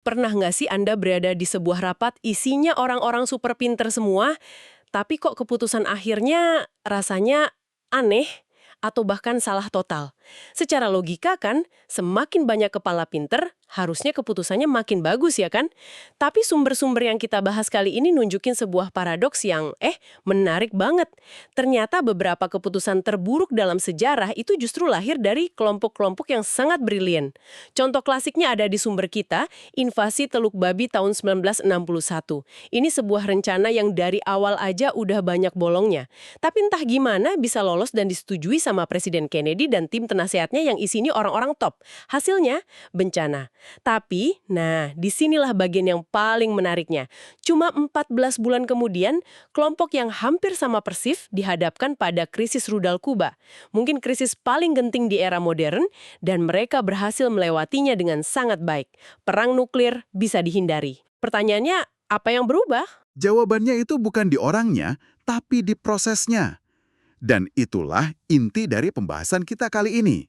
Pernah nggak sih Anda berada di sebuah rapat isinya orang-orang super pinter semua, tapi kok keputusan akhirnya rasanya aneh atau bahkan salah total? Secara logika kan, semakin banyak kepala pinter, harusnya keputusannya makin bagus ya kan? Tapi sumber-sumber yang kita bahas kali ini nunjukin sebuah paradoks yang, menarik banget. Ternyata beberapa keputusan terburuk dalam sejarah itu justru lahir dari kelompok-kelompok yang sangat brilian. Contoh klasiknya ada di sumber kita, invasi Teluk Babi tahun 1961. Ini sebuah rencana yang dari awal aja udah banyak bolongnya. Tapi entah gimana bisa lolos dan disetujui sama Presiden Kennedy dan tim penasehatnya yang isinya orang-orang top. Hasilnya, bencana. Tapi, nah, disinilah bagian yang paling menariknya. Cuma 14 bulan kemudian, kelompok yang hampir sama persif dihadapkan pada krisis rudal Kuba. Mungkin krisis paling genting di era modern, dan mereka berhasil melewatinya dengan sangat baik. Perang nuklir bisa dihindari. Pertanyaannya, apa yang berubah? Jawabannya itu bukan di orangnya, tapi di prosesnya. Dan itulah inti dari pembahasan kita kali ini.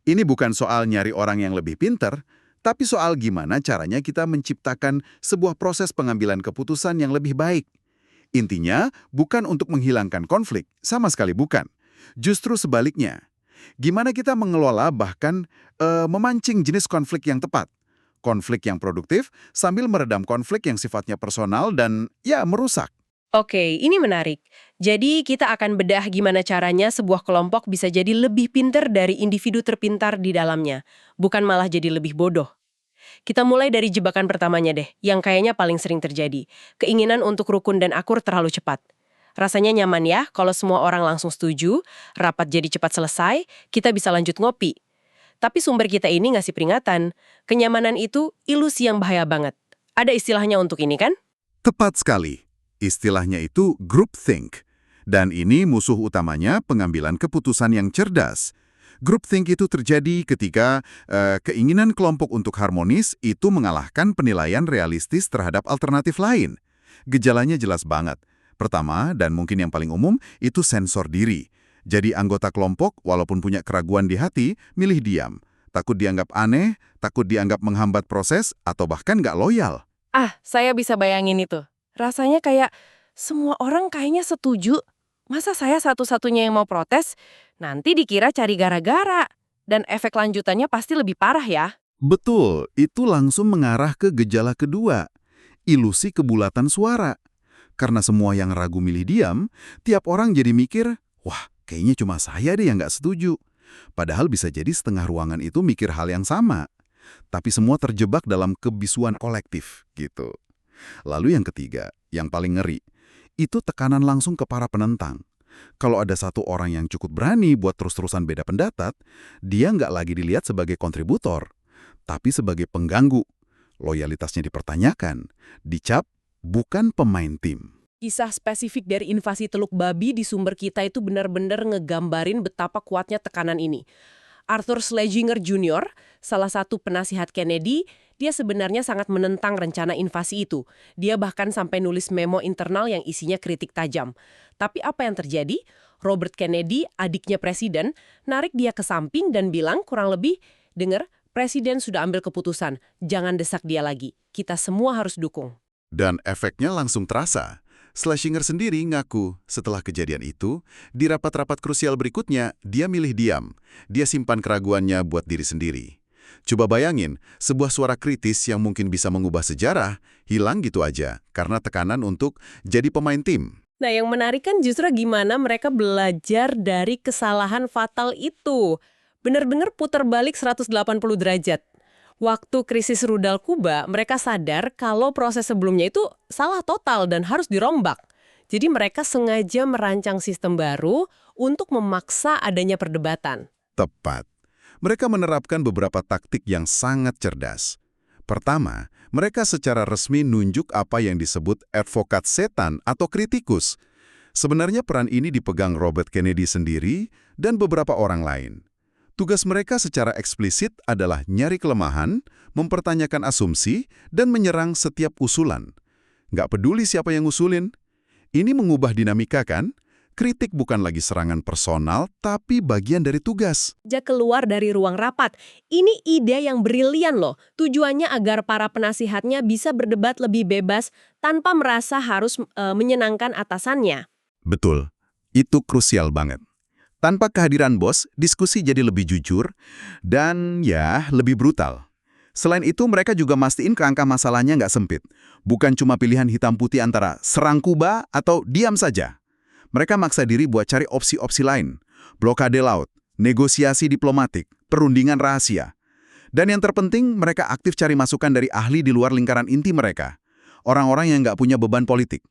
Ini bukan soal nyari orang yang lebih pinter, tapi soal gimana caranya kita menciptakan sebuah proses pengambilan keputusan yang lebih baik. Intinya, bukan untuk menghilangkan konflik, sama sekali bukan. Justru sebaliknya. Gimana kita mengelola bahkan memancing jenis konflik yang tepat. Konflik yang produktif sambil meredam konflik yang sifatnya personal dan ya merusak. Oke, ini menarik. Jadi kita akan bedah gimana caranya sebuah kelompok bisa jadi lebih pinter dari individu terpintar di dalamnya. Bukan malah jadi lebih bodoh. Kita mulai dari jebakan pertamanya deh, yang kayaknya paling sering terjadi. Keinginan untuk rukun dan akur terlalu cepat. Rasanya nyaman ya kalau semua orang langsung setuju, rapat jadi cepat selesai, kita bisa lanjut ngopi. Tapi sumber kita ini ngasih peringatan. Kenyamanan itu ilusi yang bahaya banget. Ada istilahnya untuk ini kan? Tepat sekali. Istilahnya itu groupthink. Dan ini musuh utamanya pengambilan keputusan yang cerdas. Groupthink itu terjadi ketika keinginan kelompok untuk harmonis itu mengalahkan penilaian realistis terhadap alternatif lain. Gejalanya jelas banget. Pertama, dan mungkin yang paling umum, itu sensor diri. Jadi anggota kelompok, walaupun punya keraguan di hati, milih diam. Takut dianggap aneh, takut dianggap menghambat proses, atau bahkan nggak loyal. Saya bisa bayangin itu. Rasanya kayak semua orang kayaknya setuju. Masa saya satu-satunya yang mau protes? Nanti dikira cari gara-gara. Dan efek lanjutannya pasti lebih parah ya. Betul, itu langsung mengarah ke gejala kedua. Ilusi kebulatan suara. Karena semua yang ragu milih diam, tiap orang jadi mikir, wah kayaknya cuma saya deh yang nggak setuju. Padahal bisa jadi setengah ruangan itu mikir hal yang sama. Tapi semua terjebak dalam kebisuan kolektif, gitu. Lalu yang ketiga, yang paling ngeri, itu tekanan langsung ke para penentang. Kalau ada satu orang yang cukup berani buat terus-terusan beda pendapat, dia nggak lagi dilihat sebagai kontributor, tapi sebagai pengganggu. Loyalitasnya dipertanyakan, dicap bukan pemain tim. Kisah spesifik dari invasi Teluk Babi di sumber kita itu benar-benar ngegambarin betapa kuatnya tekanan ini. Arthur Schlesinger Jr., salah satu penasihat Kennedy, dia sebenarnya sangat menentang rencana invasi itu. Dia bahkan sampai nulis memo internal yang isinya kritik tajam. Tapi apa yang terjadi? Robert Kennedy, adiknya presiden, narik dia ke samping dan bilang kurang lebih, "Dengar, presiden sudah ambil keputusan, jangan desak dia lagi. Kita semua harus dukung." Dan efeknya langsung terasa. Schlesinger sendiri ngaku setelah kejadian itu, di rapat-rapat krusial berikutnya, dia milih diam. Dia simpan keraguannya buat diri sendiri. Coba bayangin, sebuah suara kritis yang mungkin bisa mengubah sejarah, hilang gitu aja karena tekanan untuk jadi pemain tim. Nah, yang menarik kan justru gimana mereka belajar dari kesalahan fatal itu. Benar-benar putar balik 180 derajat. Waktu krisis rudal Kuba, mereka sadar kalau proses sebelumnya itu salah total dan harus dirombak. Jadi mereka sengaja merancang sistem baru untuk memaksa adanya perdebatan. Tepat. Mereka menerapkan beberapa taktik yang sangat cerdas. Pertama, mereka secara resmi nunjuk apa yang disebut advokat setan atau kritikus. Sebenarnya peran ini dipegang Robert Kennedy sendiri dan beberapa orang lain. Tugas mereka secara eksplisit adalah nyari kelemahan, mempertanyakan asumsi, dan menyerang setiap usulan. Nggak peduli siapa yang usulin. Ini mengubah dinamika kan? Kritik bukan lagi serangan personal, tapi bagian dari tugas. Sejak keluar dari ruang rapat, ini ide yang brilian loh. Tujuannya agar para penasihatnya bisa berdebat lebih bebas tanpa merasa harus menyenangkan atasannya. Betul, itu krusial banget. Tanpa kehadiran bos, diskusi jadi lebih jujur dan ya, lebih brutal. Selain itu, mereka juga mastiin kerangka masalahnya nggak sempit. Bukan cuma pilihan hitam putih antara serang Kuba atau diam saja. Mereka maksa diri buat cari opsi-opsi lain. Blokade laut, negosiasi diplomatik, perundingan rahasia. Dan yang terpenting, mereka aktif cari masukan dari ahli di luar lingkaran inti mereka. Orang-orang yang nggak punya beban politik.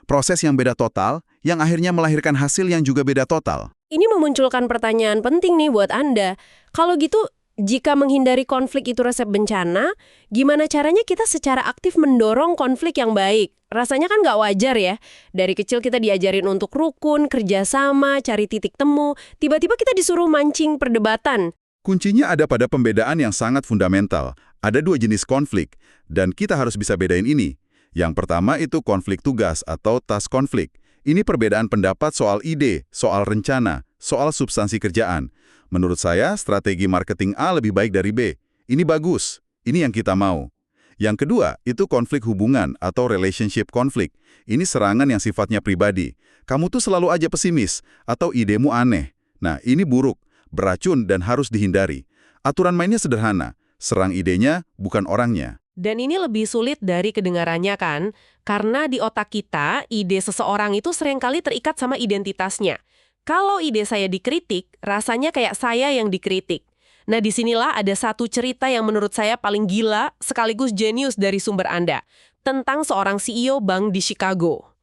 Proses yang beda total, yang akhirnya melahirkan hasil yang juga beda total. Ini memunculkan pertanyaan penting nih buat Anda. Kalau gitu, jika menghindari konflik itu resep bencana, gimana caranya kita secara aktif mendorong konflik yang baik? Rasanya kan nggak wajar ya. Dari kecil kita diajarin untuk rukun, kerjasama, cari titik temu. Tiba-tiba kita disuruh mancing perdebatan. Kuncinya ada pada pembedaan yang sangat fundamental. Ada dua jenis konflik, dan kita harus bisa bedain ini. Yang pertama itu konflik tugas atau task konflik. Ini perbedaan pendapat soal ide, soal rencana, soal substansi kerjaan. Menurut saya, strategi marketing A lebih baik dari B. Ini bagus, ini yang kita mau. Yang kedua, itu konflik hubungan atau relationship konflik. Ini serangan yang sifatnya pribadi. Kamu tuh selalu aja pesimis, atau idemu aneh. Nah, ini buruk, beracun dan harus dihindari. Aturan mainnya sederhana, serang idenya, bukan orangnya. Dan ini lebih sulit dari kedengarannya kan? Karena di otak kita, ide seseorang itu seringkali terikat sama identitasnya. Kalau ide saya dikritik, rasanya kayak saya yang dikritik. Nah, disinilah ada satu cerita yang menurut saya paling gila sekaligus jenius dari sumber Anda. Tentang seorang CEO bank di Chicago.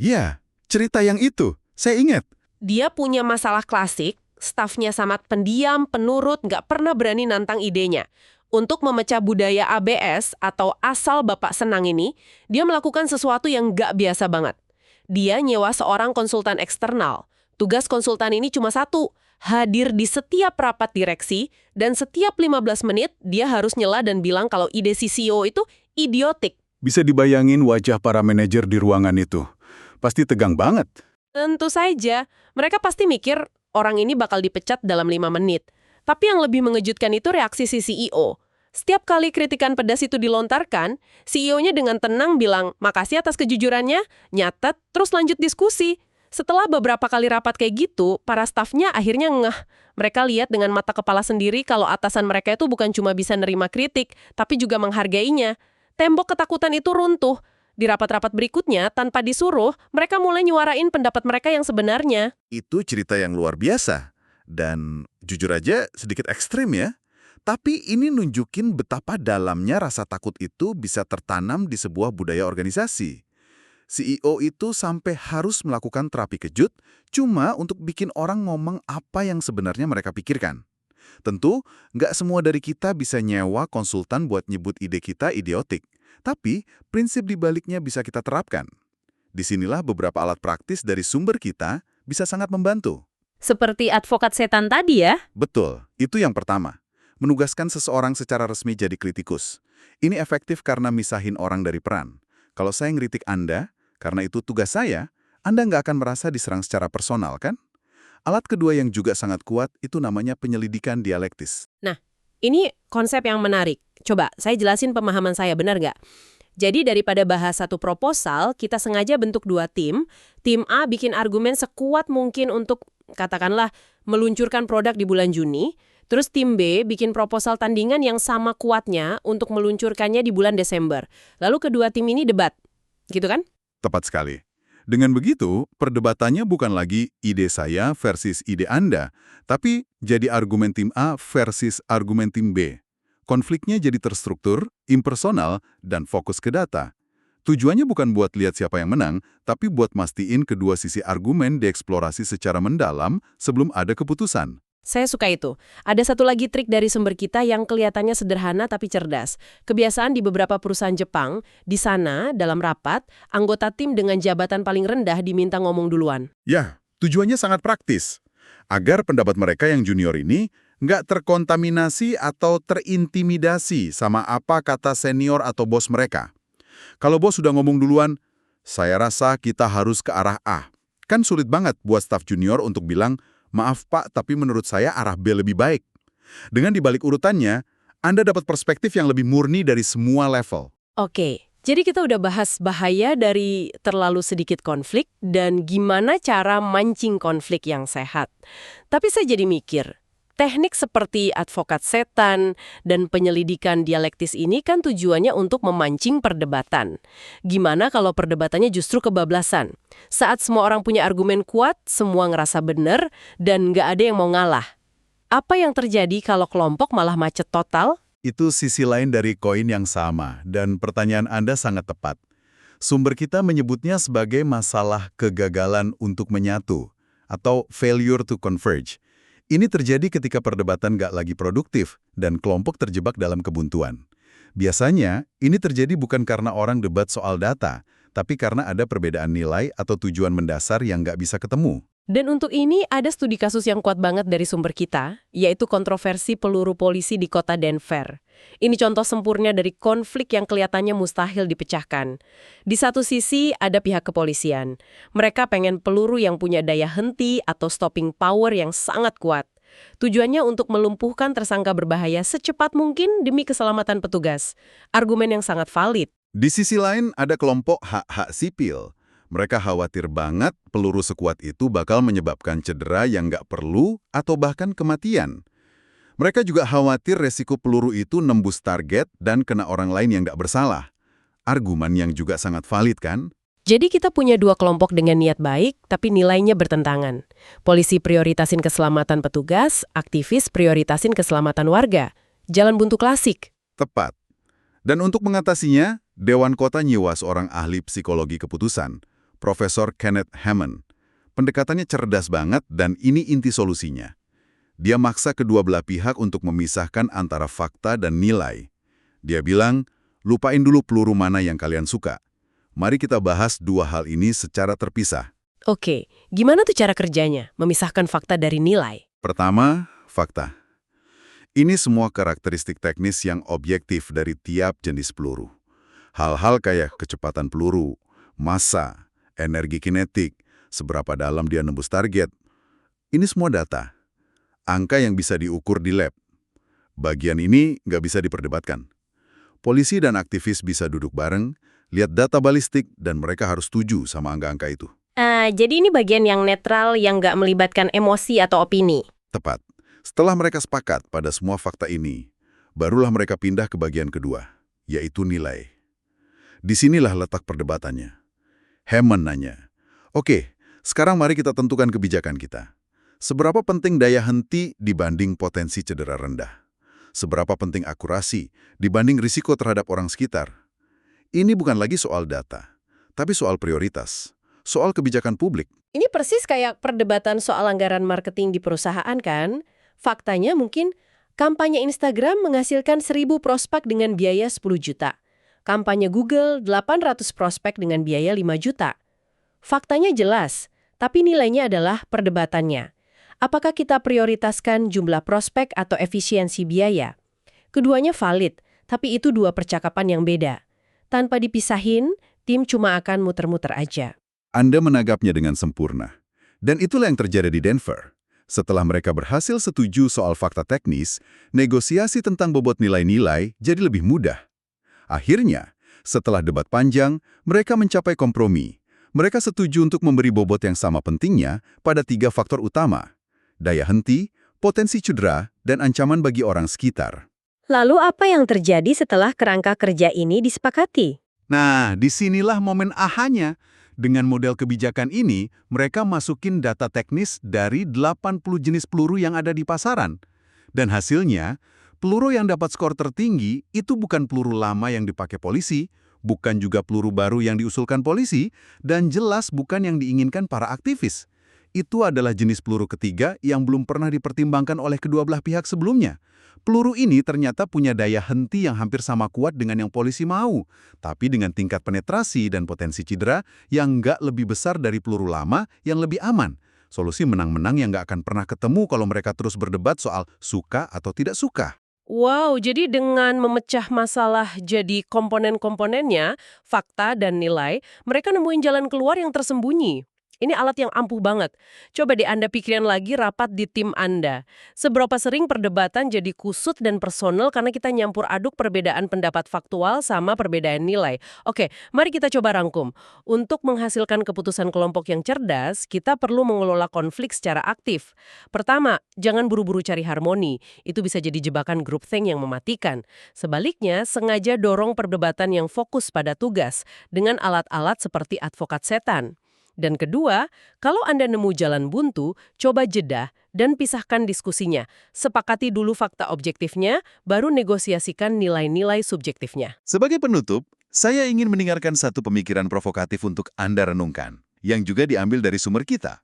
Ya, cerita yang itu. Saya ingat. Dia punya masalah klasik, stafnya sangat pendiam, penurut, nggak pernah berani nantang idenya. Untuk memecah budaya ABS atau asal Bapak Senang ini, dia melakukan sesuatu yang nggak biasa banget. Dia nyewa seorang konsultan eksternal. Tugas konsultan ini cuma satu, hadir di setiap rapat direksi, dan setiap 15 menit dia harus nyela dan bilang kalau ide si CEO itu idiotik. Bisa dibayangin wajah para manajer di ruangan itu. Pasti tegang banget. Tentu saja, mereka pasti mikir orang ini bakal dipecat dalam 5 menit. Tapi yang lebih mengejutkan itu reaksi si CEO. Setiap kali kritikan pedas itu dilontarkan, CEO-nya dengan tenang bilang, makasih atas kejujurannya, nyatet, terus lanjut diskusi. Setelah beberapa kali rapat kayak gitu, para stafnya akhirnya ngeh. Mereka lihat dengan mata kepala sendiri kalau atasan mereka itu bukan cuma bisa nerima kritik, tapi juga menghargainya. Tembok ketakutan itu runtuh. Di rapat-rapat berikutnya, tanpa disuruh, mereka mulai nyuarain pendapat mereka yang sebenarnya. Itu cerita yang luar biasa. Dan jujur aja sedikit ekstrim ya. Tapi ini nunjukin betapa dalamnya rasa takut itu bisa tertanam di sebuah budaya organisasi. CEO itu sampai harus melakukan terapi kejut cuma untuk bikin orang ngomong apa yang sebenarnya mereka pikirkan. Tentu, nggak semua dari kita bisa nyewa konsultan buat nyebut ide kita idiotik. Tapi, prinsip di baliknya bisa kita terapkan. Disinilah beberapa alat praktis dari sumber kita bisa sangat membantu. Seperti advokat setan tadi ya? Betul, itu yang pertama. Menugaskan seseorang secara resmi jadi kritikus. Ini efektif karena misahin orang dari peran. Kalau saya ngeritik Anda, karena itu tugas saya, Anda nggak akan merasa diserang secara personal, kan? Alat kedua yang juga sangat kuat itu namanya penyelidikan dialektis. Nah, ini konsep yang menarik. Coba, saya jelasin pemahaman saya, benar nggak? Jadi daripada bahas satu proposal, kita sengaja bentuk 2 tim. Tim A bikin argumen sekuat mungkin untuk, katakanlah, meluncurkan produk di bulan Juni. Terus tim B bikin proposal tandingan yang sama kuatnya untuk meluncurkannya di bulan Desember. Lalu kedua tim ini debat. Gitu kan? Tepat sekali. Dengan begitu, perdebatannya bukan lagi ide saya versus ide Anda, tapi jadi argumen tim A versus argumen tim B. Konfliknya jadi terstruktur, impersonal, dan fokus ke data. Tujuannya bukan buat lihat siapa yang menang, tapi buat mastiin kedua sisi argumen dieksplorasi secara mendalam sebelum ada keputusan. Saya suka itu. Ada satu lagi trik dari sumber kita yang kelihatannya sederhana tapi cerdas. Kebiasaan di beberapa perusahaan Jepang, di sana, dalam rapat, anggota tim dengan jabatan paling rendah diminta ngomong duluan. Ya, tujuannya sangat praktis. Agar pendapat mereka yang junior ini nggak terkontaminasi atau terintimidasi sama apa kata senior atau bos mereka. Kalau bos sudah ngomong duluan, saya rasa kita harus ke arah A. Kan sulit banget buat staf junior untuk bilang, maaf Pak, tapi menurut saya arah B lebih baik. Dengan dibalik urutannya, Anda dapat perspektif yang lebih murni dari semua level. Oke, jadi kita udah bahas bahaya dari terlalu sedikit konflik dan gimana cara mancing konflik yang sehat. Tapi saya jadi mikir, teknik seperti advokat setan dan penyelidikan dialektis ini kan tujuannya untuk memancing perdebatan. Gimana kalau perdebatannya justru kebablasan? Saat semua orang punya argumen kuat, semua ngerasa benar, dan nggak ada yang mau ngalah. Apa yang terjadi kalau kelompok malah macet total? Itu sisi lain dari koin yang sama, dan pertanyaan Anda sangat tepat. Sumber kita menyebutnya sebagai masalah kegagalan untuk menyatu, atau failure to converge. Ini terjadi ketika perdebatan nggak lagi produktif, dan kelompok terjebak dalam kebuntuan. Biasanya, ini terjadi bukan karena orang debat soal data, tapi karena ada perbedaan nilai atau tujuan mendasar yang nggak bisa ketemu. Dan untuk ini ada studi kasus yang kuat banget dari sumber kita, yaitu kontroversi peluru polisi di kota Denver. Ini contoh sempurna dari konflik yang kelihatannya mustahil dipecahkan. Di satu sisi ada pihak kepolisian. Mereka pengen peluru yang punya daya henti atau stopping power yang sangat kuat. Tujuannya untuk melumpuhkan tersangka berbahaya secepat mungkin demi keselamatan petugas. Argumen yang sangat valid. Di sisi lain, ada kelompok hak-hak sipil. Mereka khawatir banget peluru sekuat itu bakal menyebabkan cedera yang nggak perlu atau bahkan kematian. Mereka juga khawatir resiko peluru itu nembus target dan kena orang lain yang nggak bersalah. Argumen yang juga sangat valid kan? Jadi kita punya dua kelompok dengan niat baik, tapi nilainya bertentangan. Polisi prioritasin keselamatan petugas, aktivis prioritasin keselamatan warga. Jalan buntu klasik. Tepat. Dan untuk mengatasinya, Dewan Kota nyewa seorang ahli psikologi keputusan, Profesor Kenneth Hammond. Pendekatannya cerdas banget dan ini inti solusinya. Dia maksa kedua belah pihak untuk memisahkan antara fakta dan nilai. Dia bilang, lupain dulu peluru mana yang kalian suka. Mari kita bahas dua hal ini secara terpisah. Oke, gimana tuh cara kerjanya? Memisahkan fakta dari nilai. Pertama, fakta. Ini semua karakteristik teknis yang objektif dari tiap jenis peluru. Hal-hal kayak kecepatan peluru, massa, energi kinetik, seberapa dalam dia nembus target. Ini semua data. Angka yang bisa diukur di lab. Bagian ini nggak bisa diperdebatkan. Polisi dan aktivis bisa duduk bareng, lihat data balistik, dan mereka harus setuju sama angka-angka itu. Jadi ini bagian yang netral yang nggak melibatkan emosi atau opini. Tepat. Setelah mereka sepakat pada semua fakta ini, barulah mereka pindah ke bagian kedua, yaitu nilai. Disinilah letak perdebatannya. Hammond nanya, oke, sekarang mari kita tentukan kebijakan kita. Seberapa penting daya henti dibanding potensi cedera rendah? Seberapa penting akurasi dibanding risiko terhadap orang sekitar? Ini bukan lagi soal data, tapi soal prioritas, soal kebijakan publik. Ini persis kayak perdebatan soal anggaran marketing di perusahaan kan? Faktanya mungkin kampanye Instagram menghasilkan 1.000 prospek dengan biaya 10 juta. Kampanye Google 800 prospek dengan biaya 5 juta. Faktanya jelas, tapi nilainya adalah perdebatannya. Apakah kita prioritaskan jumlah prospek atau efisiensi biaya? Keduanya valid, tapi itu dua percakapan yang beda. Tanpa dipisahin, tim cuma akan muter-muter aja. Anda menanggapinya dengan sempurna. Dan itulah yang terjadi di Denver. Setelah mereka berhasil setuju soal fakta teknis, negosiasi tentang bobot nilai-nilai jadi lebih mudah. Akhirnya, setelah debat panjang, mereka mencapai kompromi. Mereka setuju untuk memberi bobot yang sama pentingnya pada 3 faktor utama: daya henti, potensi cedera, dan ancaman bagi orang sekitar. Lalu apa yang terjadi setelah kerangka kerja ini disepakati? Nah, disinilah momen ahanya. Dengan model kebijakan ini, mereka masukin data teknis dari 80 jenis peluru yang ada di pasaran. Dan hasilnya, peluru yang dapat skor tertinggi itu bukan peluru lama yang dipakai polisi, bukan juga peluru baru yang diusulkan polisi, dan jelas bukan yang diinginkan para aktivis. Itu adalah jenis peluru ketiga yang belum pernah dipertimbangkan oleh kedua belah pihak sebelumnya. Peluru ini ternyata punya daya henti yang hampir sama kuat dengan yang polisi mau, tapi dengan tingkat penetrasi dan potensi cedera yang nggak lebih besar dari peluru lama yang lebih aman. Solusi menang-menang yang nggak akan pernah ketemu kalau mereka terus berdebat soal suka atau tidak suka. Wow, jadi dengan memecah masalah jadi komponen-komponennya, fakta dan nilai, mereka nemuin jalan keluar yang tersembunyi. Ini alat yang ampuh banget. Coba deh Anda pikirin lagi rapat di tim Anda. Seberapa sering perdebatan jadi kusut dan personal karena kita nyampur aduk perbedaan pendapat faktual sama perbedaan nilai. Oke, mari kita coba rangkum. Untuk menghasilkan keputusan kelompok yang cerdas, kita perlu mengelola konflik secara aktif. Pertama, jangan buru-buru cari harmoni. Itu bisa jadi jebakan groupthink yang mematikan. Sebaliknya, sengaja dorong perdebatan yang fokus pada tugas dengan alat-alat seperti advokat setan. Dan kedua, kalau Anda nemu jalan buntu, coba jeda dan pisahkan diskusinya. Sepakati dulu fakta objektifnya, baru negosiasikan nilai-nilai subjektifnya. Sebagai penutup, saya ingin mendengarkan satu pemikiran provokatif untuk Anda renungkan, yang juga diambil dari sumber kita.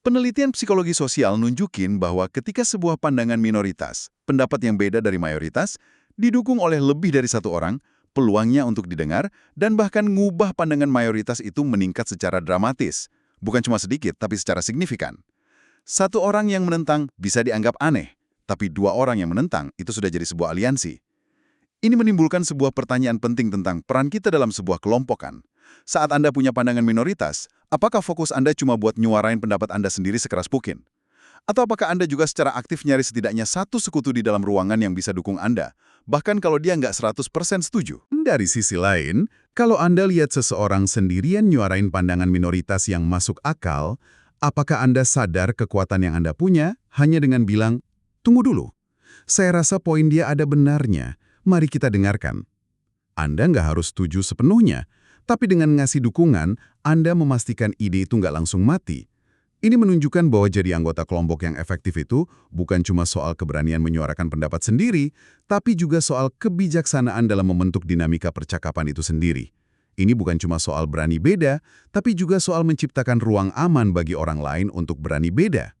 Penelitian psikologi sosial nunjukin bahwa ketika sebuah pandangan minoritas, pendapat yang beda dari mayoritas, didukung oleh lebih dari satu orang, peluangnya untuk didengar, dan bahkan ngubah pandangan mayoritas itu meningkat secara dramatis. Bukan cuma sedikit, tapi secara signifikan. Satu orang yang menentang bisa dianggap aneh, tapi dua orang yang menentang itu sudah jadi sebuah aliansi. Ini menimbulkan sebuah pertanyaan penting tentang peran kita dalam sebuah kelompokan. Saat Anda punya pandangan minoritas, apakah fokus Anda cuma buat nyuarain pendapat Anda sendiri sekeras mungkin? Atau apakah Anda juga secara aktif nyari setidaknya satu sekutu di dalam ruangan yang bisa dukung Anda, bahkan kalau dia nggak 100% setuju? Dari sisi lain, kalau Anda lihat seseorang sendirian nyuarain pandangan minoritas yang masuk akal, apakah Anda sadar kekuatan yang Anda punya hanya dengan bilang, "Tunggu dulu, saya rasa poin dia ada benarnya, mari kita dengarkan." Anda nggak harus setuju sepenuhnya, tapi dengan ngasih dukungan, Anda memastikan ide itu nggak langsung mati. Ini menunjukkan bahwa jadi anggota kelompok yang efektif itu bukan cuma soal keberanian menyuarakan pendapat sendiri, tapi juga soal kebijaksanaan dalam membentuk dinamika percakapan itu sendiri. Ini bukan cuma soal berani beda, tapi juga soal menciptakan ruang aman bagi orang lain untuk berani beda.